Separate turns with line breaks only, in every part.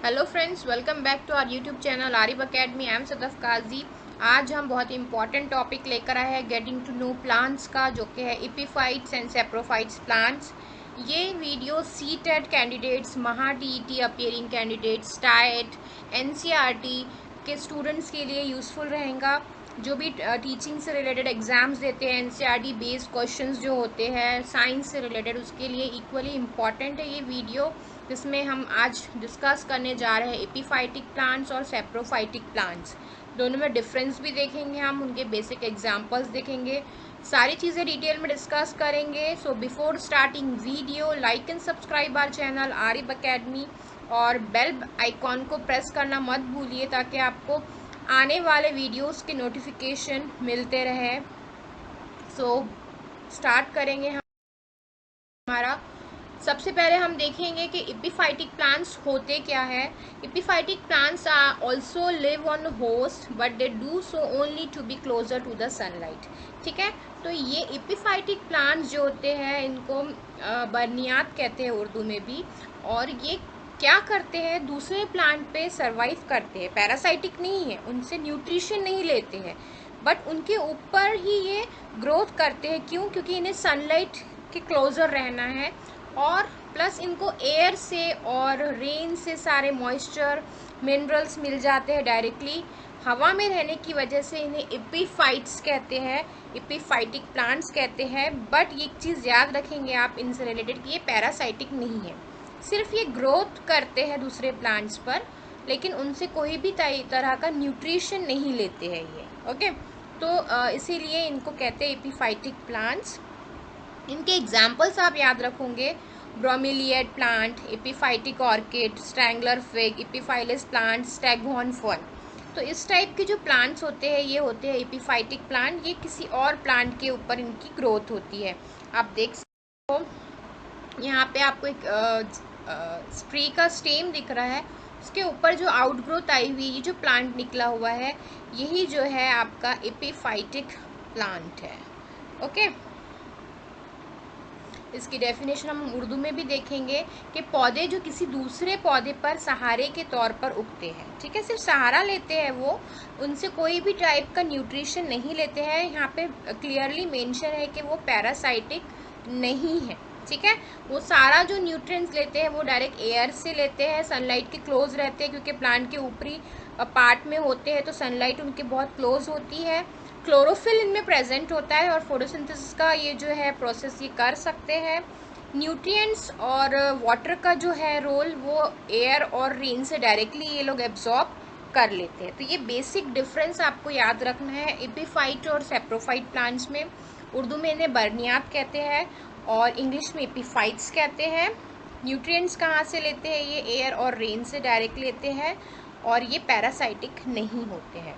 Hello friends, welcome back to our YouTube channel Arif academy. I am Sadaf Qazi. आज हम बहुत important topic लेकर आए हैं गेटिंग टू नो प्लांट्स का, जो कि है एपिफाइट्स एंड सेप्रोफाइट्स प्लांट्स। ये वीडियो सी टेट कैंडिडेट्स, महा TET appearing candidates, tight, NCERT के स्टूडेंट्स के लिए यूज़फुल रहेगा। जो भी टीचिंग से रिलेटेड एग्जाम्स देते हैं, एनसीईआरटी बेस्ड क्वेश्चंस जो होते हैं साइंस से रिलेटेड, उसके लिए इक्वली इम्पॉर्टेंट है ये वीडियो, जिसमें हम आज डिस्कस करने जा रहे हैं एपिफाइटिक प्लांट्स और सेप्रोफाइटिक प्लांट्स। दोनों में डिफरेंस भी देखेंगे, हम उनके बेसिक एग्जांपल्स देखेंगे, सारी चीज़ें डिटेल में डिस्कस करेंगे। So before starting video, like and subscribe our channel Arif academy और बेल आइकॉन को प्रेस करना मत भूलिए, ताकि आपको आने वाले वीडियोस के नोटिफिकेशन मिलते रहे। सो स्टार्ट करेंगे हमारा। सबसे पहले हम देखेंगे कि एपिफाइटिक प्लांट्स होते क्या है। Epiphytic plants are also live on host, but they do so only to be closer to the sunlight. ठीक है, तो ये एपिफाइटिक प्लांट्स जो होते हैं, इनको बर्नियात कहते हैं उर्दू में भी। और ये क्या करते हैं, दूसरे प्लांट पे सरवाइव करते हैं, पैरासाइटिक नहीं है, उनसे न्यूट्रिशन नहीं लेते हैं, बट उनके ऊपर ही ये ग्रोथ करते हैं। क्यों? क्योंकि इन्हें सनलाइट के क्लोजर रहना है, और प्लस इनको एयर से और रेन से सारे मॉइस्चर मिनरल्स मिल जाते हैं डायरेक्टली। हवा में रहने की वजह से इन्हें एपिफाइट्स कहते हैं, एपिफाइटिक प्लांट्स कहते हैं। बट ये चीज़ याद रखेंगे आप इनसे रिलेटेड कि ये पैरासाइटिक नहीं है, सिर्फ ये ग्रोथ करते हैं दूसरे प्लांट्स पर, लेकिन उनसे कोई भी तरह का न्यूट्रिशन नहीं लेते हैं ये। ओके, तो इसीलिए इनको कहते हैं एपिफाइटिक प्लांट्स। इनके एग्जाम्पल्स आप याद रखोगे, bromeliad plant, epiphytic orchid, strangler fig, epiphyllous plant, staghorn fern. तो इस टाइप के जो प्लांट्स होते हैं ये होते हैं एपिफाइटिक प्लांट। ये किसी और प्लांट के ऊपर इनकी ग्रोथ होती है। आप देख सकते हो यहाँ पे आपको एक ट्री का स्टेम दिख रहा है, उसके ऊपर जो आउटग्रोथ आई हुई, ये जो प्लांट निकला हुआ है, यही जो है आपका एपिफाइटिक प्लांट है। ओके, इसकी डेफिनेशन हम उर्दू में भी देखेंगे कि पौधे जो किसी दूसरे पौधे पर सहारे के तौर पर उगते हैं। ठीक है, सिर्फ सहारा लेते हैं वो, उनसे कोई भी टाइप का न्यूट्रिशन नहीं लेते हैं। यहाँ पे क्लियरली मेंशन है कि वो पैरासाइटिक नहीं है। ठीक है, वो सारा जो न्यूट्रिएंट्स लेते हैं वो डायरेक्ट एयर से लेते हैं, सनलाइट के क्लोज रहते हैं, क्योंकि प्लांट के ऊपरी पार्ट में होते हैं तो सनलाइट उनके बहुत क्लोज होती है। क्लोरोफिल इनमें प्रेजेंट होता है और फोटोसिंथेसिस का ये जो है प्रोसेस ये कर सकते हैं। न्यूट्रिएंट्स और वाटर का जो है रोल, वो एयर और रेन से डायरेक्टली ये लोग एब्जॉर्ब कर लेते हैं। तो ये बेसिक डिफरेंस आपको याद रखना है एपिफाइट और सेप्रोफाइट प्लांट्स में। उर्दू में इन्हें बर्नियात कहते हैं और इंग्लिश में एपिफाइट्स कहते हैं। न्यूट्रिएंट्स कहाँ से लेते हैं? ये एयर और रेन से डायरेक्ट लेते हैं, और ये पैरासाइटिक नहीं होते हैं।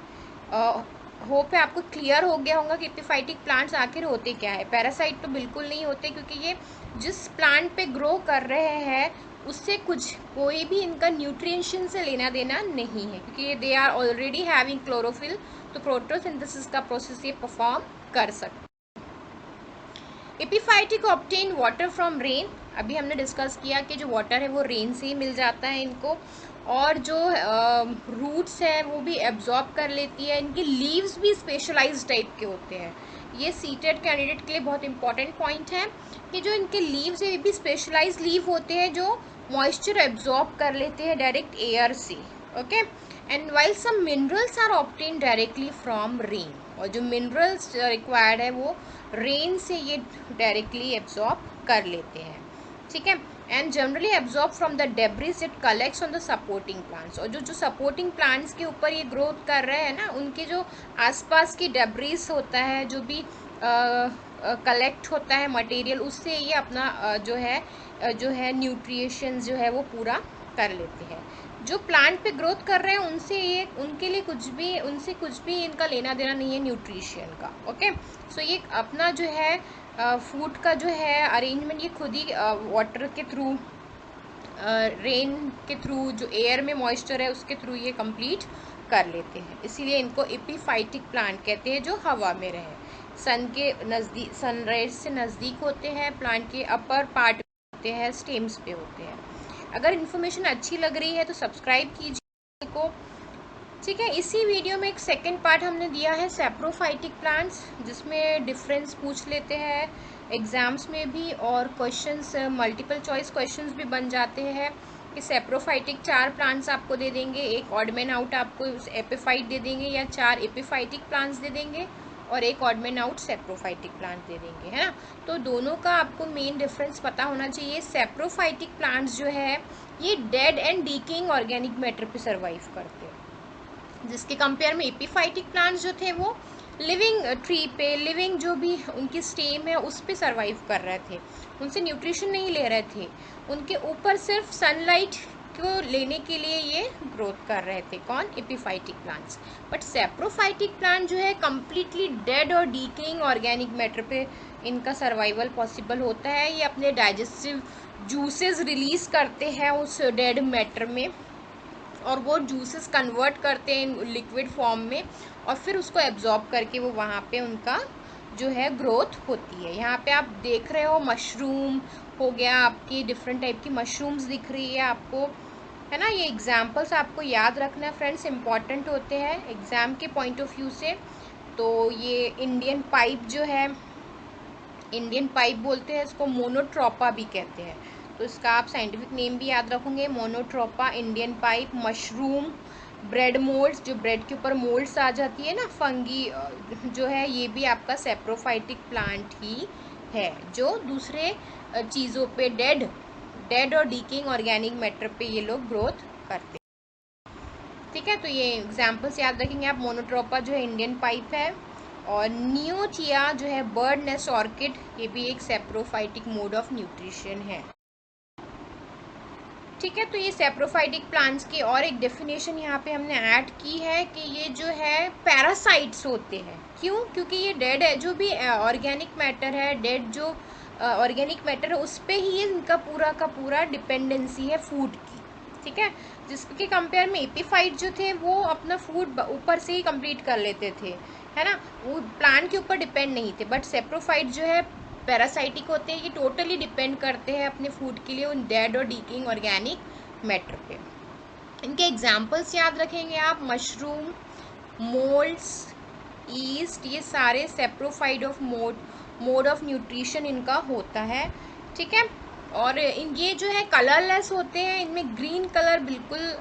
होप है आपको क्लियर हो गया होगा कि एपिफाइटिक प्लांट्स आखिर होते क्या है। पैरासाइट तो बिल्कुल नहीं होते, क्योंकि ये जिस प्लांट पे ग्रो कर रहे हैं उससे कुछ कोई भी इनका न्यूट्रिशन से लेना देना नहीं है, क्योंकि ये they are already having chlorophyll, तो फोटोसिंथेसिस का प्रोसेस ये परफॉर्म कर सकते। Epiphytic obtain water from rain. अभी हमने डिस्कस किया कि जो वाटर है वो रेन से ही मिल जाता है इनको, और जो रूट्स है वो भी एब्जॉर्ब कर लेती है। इनके लीव्स भी स्पेशलाइज्ड टाइप के होते हैं। ये सीटेड कैंडिडेट के लिए बहुत इंपॉर्टेंट पॉइंट है कि जो इनके लीव्स है ये भी स्पेशलाइज्ड लीव होते हैं, जो मॉइस्चर एब्जॉर्ब कर लेते हैं डायरेक्ट एयर से। Okay, and while some minerals are obtain directly from rain, और जो मिनरल्स रिक्वायर्ड है वो रेन से ये डायरेक्टली एब्जॉर्ब कर लेते हैं। ठीक है, and generally absorb from the debris it collects on the supporting plants. और जो सपोर्टिंग प्लांट्स के ऊपर ये ग्रोथ कर रहे हैं ना, उनके जो आसपास की डेब्रिस होता है, जो भी कलेक्ट होता है मटेरियल, उससे ये अपना जो है न्यूट्रिशन जो है वो पूरा कर लेते हैं। जो प्लांट पे ग्रोथ कर रहे हैं उनसे ये उनके लिए उनसे कुछ भी इनका लेना देना नहीं है न्यूट्रिशन का। ओके, सो ये अपना जो है फूड का जो है अरेंजमेंट ये खुद ही वाटर के थ्रू, रेन के थ्रू, जो एयर में मॉइस्चर है उसके थ्रू ये कंप्लीट कर लेते हैं। इसीलिए इनको एपिफाइटिक प्लांट कहते हैं, जो हवा में रहे, सन के नज़दीक, सनराइज से नज़दीक होते हैं, प्लांट के अपर पार्ट होते हैं, स्टेम्स पे होते हैं। अगर इन्फॉर्मेशन अच्छी लग रही है तो सब्सक्राइब कीजिए को। ठीक है, इसी वीडियो में एक सेकंड पार्ट हमने दिया है सैप्रोफाइटिक प्लांट्स, जिसमें डिफरेंस पूछ लेते हैं एग्जाम्स में भी, और क्वेश्चंस मल्टीपल चॉइस क्वेश्चंस भी बन जाते हैं कि सैप्रोफाइटिक 4 प्लांट्स आपको दे देंगे, एक ऑड मैन आउट आपको एपिफाइट दे देंगे, या 4 एपिफाइटिक प्लांट्स दे देंगे और एक odd man out saprophytic plant दे देंगे, है ना। तो दोनों का आपको मेन डिफरेंस पता होना चाहिए। सैप्रोफाइटिक प्लांट्स जो है ये dead and decaying organic matter पे सर्वाइव करते हैं, जिसके कंपेयर में एपिफाइटिक प्लांट्स जो थे वो लिविंग ट्री पे, लिविंग जो भी उनकी स्टेम है उस पे सर्वाइव कर रहे थे, उनसे न्यूट्रिशन नहीं ले रहे थे, उनके ऊपर सिर्फ सनलाइट को लेने के लिए ये ग्रोथ कर रहे थे। कौन? Epiphytic plants. But saprophytic plant जो है कम्प्लीटली डेड और डीकेइंग ऑर्गेनिक मैटर पे इनका सर्वाइवल पॉसिबल होता है। ये अपने डाइजेस्टिव जूसेस रिलीज करते हैं उस डेड मैटर में, और वो जूसेस कन्वर्ट करते हैं लिक्विड फॉर्म में, और फिर उसको एब्जॉर्ब करके वो वहाँ पे उनका जो है ग्रोथ होती है। यहाँ पे आप देख रहे हो मशरूम हो गया, आपकी डिफरेंट टाइप की मशरूम्स दिख रही है आपको, है ना। ये एग्जाम्पल्स आपको याद रखना है फ्रेंड्स, इम्पॉर्टेंट होते हैं एग्जाम के पॉइंट ऑफ व्यू से। तो ये इंडियन पाइप जो है, इंडियन पाइप बोलते हैं इसको, मोनोट्रोपा भी कहते हैं, तो इसका आप साइंटिफिक नेम भी याद रखोगे, monotropa, Indian pipe, mushroom, bread moulds, जो ब्रेड के ऊपर मोल्ड्स आ जाती है ना, फंगी जो है, ये भी आपका सैप्रोफाइटिक प्लांट ही है, जो दूसरे चीज़ों पे डेड और डीकेइंग ऑर्गेनिक मैटर पे ये लोग ग्रोथ करते हैं। ठीक है, तो ये एग्जाम्पल्स याद रखेंगे आप। मोनोट्रोपा जो है इंडियन पाइप है, और नियोथिया जो है बर्ड नेस्ट ऑर्किड, ये भी एक सैप्रोफाइटिक मोड ऑफ न्यूट्रिशन है। ठीक है, तो ये सैप्रोफाइटिक प्लांट्स की और एक डेफिनेशन यहाँ पे हमने ऐड की है कि ये जो है पैरासाइट्स होते हैं। क्यों? क्योंकि ये डेड है, जो भी ऑर्गेनिक मैटर है, डेड जो ऑर्गेनिक मैटर है उस पे ही इनका पूरा का पूरा डिपेंडेंसी है फूड की। ठीक है, जिसके कंपेयर में एपिफाइट जो थे वो अपना फूड ऊपर से ही कंप्लीट कर लेते थे, है ना, वो प्लांट के ऊपर डिपेंड नहीं थे। बट सैप्रोफाइट जो है पैरासाइटिक होते हैं, ये टोटली डिपेंड करते हैं अपने फूड के लिए उन डेड और डीकेइंग ऑर्गेनिक मैटर पे। इनके एग्जाम्पल्स याद रखेंगे आप, मशरूम, मोल्ड्स, ईस्ट, ये सारे saprophyte of mode of nutrition इनका होता है। ठीक है, और ये जो है कलरलेस होते हैं, इनमें ग्रीन कलर बिल्कुल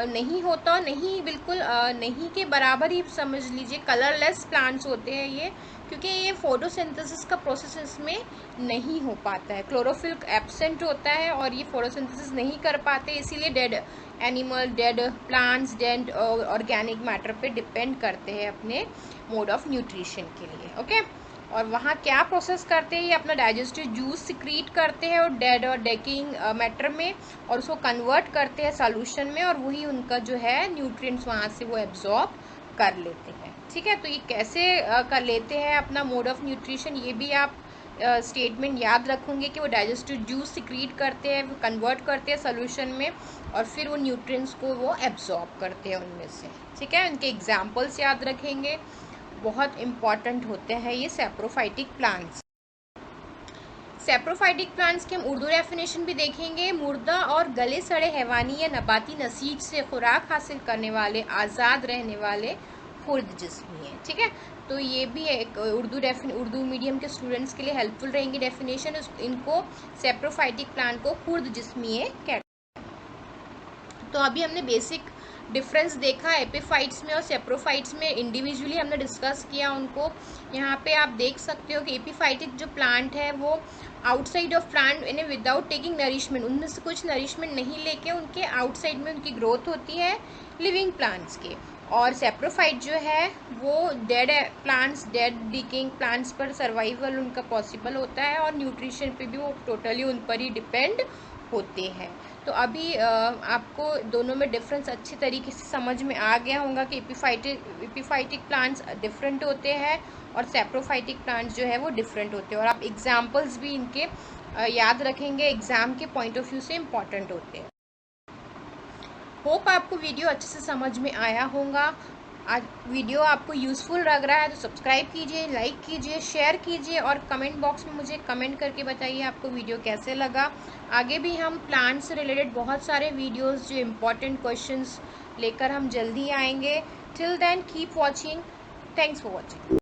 नहीं होता, नहीं बिल्कुल नहीं के बराबर ही समझ लीजिए, कलरलेस प्लांट्स होते हैं ये, क्योंकि ये फोटोसिंथेसिस का प्रोसेस इसमें नहीं हो पाता है, क्लोरोफिल एब्सेंट होता है और ये फोटोसिंथेसिस नहीं कर पाते, इसीलिए dead animal, dead plants, dead organic matter पे डिपेंड करते हैं अपने मोड ऑफ न्यूट्रिशन के लिए। ओके, और वहाँ क्या प्रोसेस करते हैं, ये अपना डाइजेस्टिव जूस सिक्रीट करते हैं और डेड और डेकिंग मैटर में, और उसको कन्वर्ट करते हैं सॉल्यूशन में, और वही उनका जो है न्यूट्रिएंट्स वहाँ से वो एब्जॉर्ब कर लेते हैं। ठीक है, तो ये कैसे कर लेते हैं अपना मोड ऑफ न्यूट्रिशन, ये भी आप स्टेटमेंट याद रखोगे कि वो डाइजेस्टिव जूस सिक्रीट करते हैं, कन्वर्ट करते हैं सोल्यूशन में, और फिर वो न्यूट्रिएंट्स को वो एब्जॉर्ब करते हैं उनमें से। ठीक है, उनके एग्जाम्पल्स याद रखेंगे, बहुत इम्पॉर्टेंट होते हैं ये सैप्रोफाइटिक प्लांट्स। सैप्रोफाइटिक प्लांट्स की हम उर्दू डेफिनेशन भी देखेंगे। मुर्दा और गले सड़े हैवानी या नबाती नसीज से खुराक हासिल करने वाले आज़ाद रहने वाले खुर्द जिस्मी है। ठीक है, तो ये भी एक उर्दू मीडियम के स्टूडेंट्स के लिए हेल्पफुल रहेंगी डेफिनेशन। इनको सैप्रोफाइटिक प्लांट को खुर्द जिस्मी कहते हैं। तो अभी हमने बेसिक डिफरेंस देखा एपिफाइट्स में और सैप्रोफाइट्स में, इंडिविजुअली हमने डिस्कस किया उनको। यहाँ पे आप देख सकते हो कि एपिफाइटिक जो प्लांट है वो आउटसाइड ऑफ प्लांट यानी विदाउट टेकिंग नरिशमेंट, उनमें से कुछ नरिशमेंट नहीं लेके उनके आउटसाइड में उनकी ग्रोथ होती है लिविंग प्लांट्स के। और सैप्रोफाइट जो है वो dead plants, dead decaying plants पर सर्वाइवल उनका पॉसिबल होता है, और न्यूट्रिशन पे भी वो टोटली उन पर ही डिपेंड होते हैं। तो अभी आपको दोनों में डिफरेंस अच्छी तरीके से समझ में आ गया होगा कि एपिफाइटिक प्लांट्स डिफरेंट होते हैं और सैप्रोफाइटिक प्लांट्स जो है वो डिफरेंट होते हैं, और आप एग्जाम्पल्स भी इनके याद रखेंगे, एग्जाम के पॉइंट ऑफ व्यू से इम्पॉर्टेंट होते हैं। होप आपको वीडियो अच्छे से समझ में आया होगा। आज वीडियो आपको यूज़फुल लग रहा है तो सब्सक्राइब कीजिए, लाइक कीजिए, शेयर कीजिए और कमेंट बॉक्स में मुझे कमेंट करके बताइए आपको वीडियो कैसे लगा। आगे भी हम प्लांट से रिलेटेड बहुत सारे वीडियोस जो इम्पोर्टेंट क्वेश्चंस लेकर हम जल्दी आएंगे। Till then keep watching. Thanks for watching.